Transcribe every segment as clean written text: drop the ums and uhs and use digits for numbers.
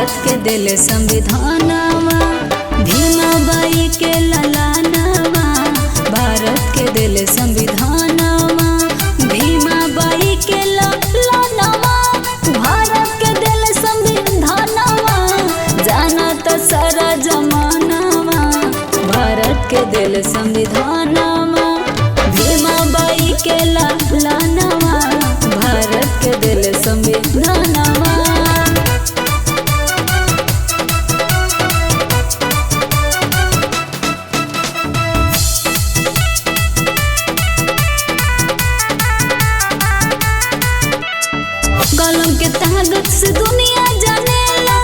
भारत के दिल संविधानवा भीमाबाई के ललानवा। भारत के दिल संविधानवा भीमाबाई के ललानवा। भारत के दिल संविधानवा जानत सारा जमानवा। भारत के दिल संविधानवा भीमाबाई के ललानवा। भारत के दिल संविधानवा। कलम के ताकत से दुनिया जानेला,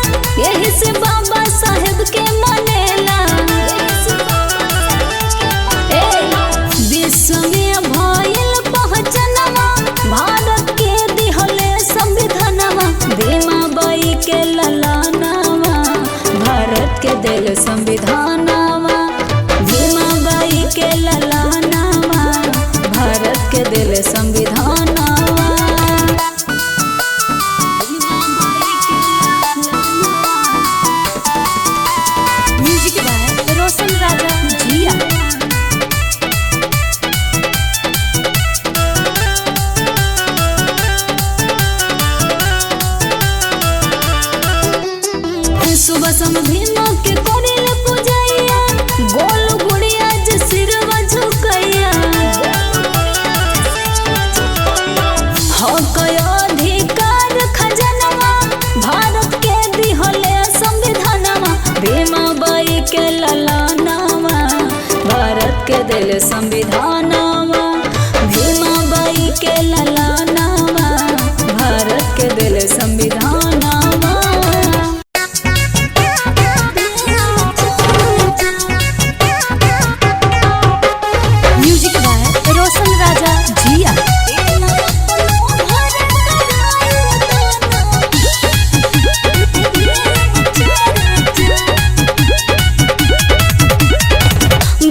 यही से बाबा साहेब के मानेला। विश्व में भइल पहचानवा भारत के दिहले संविधानवा। भीमाबाई के ललानवा भारत के दिल संविधानवा। भीमाबाई के ललानवा भारत के दिल संविधानवा। रोशन राजा जिया। सुबह सम भीमा के करिल पूजैया, गोल गुड़िया जे सिरवा झुकैया। हक अधिकार खजनवा भारत के दिहले संविधानवा। भीमाबाई के ललानवा भारत के दिल संविधानवा। भीमाबाई के ललानवा भारत के दिल संविधानवा। म्यूजिक बाय रोशन राजा जिया।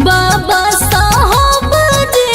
बाबा साहब जी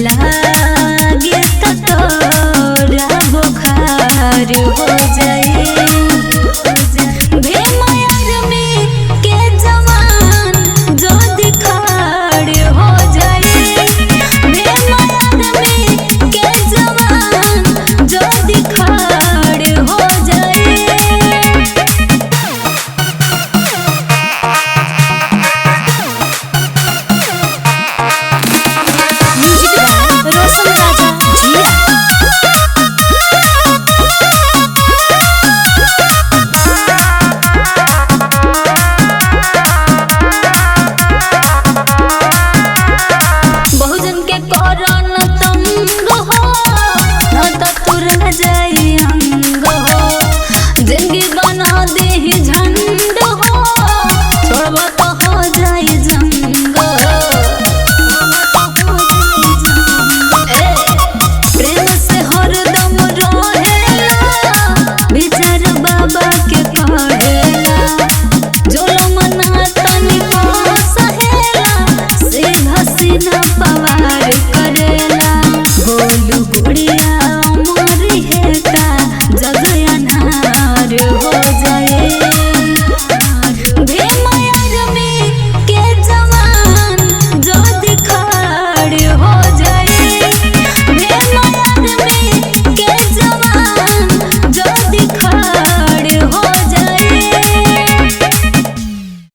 लागे त तोरा बुखार हो जाए। भीमयार में के जवान जो दिखाड़ हो जाए। भीमयार में के जवान जो दिखाड़ हो जाए। रोशन राजा झिया। बहुजन के करन तंग हो न त तुर जाई अंग हो। जिंदगी बना दे झंड हो छोड़ब तो हो जाई जंग हो। प्रेम से हरदम रहेला विचार बाबा के पढ़ेला। जुलम ना तनिको सहेला सीधा सीना पवार करेला। गोलू गुड़िया मोरी है का जग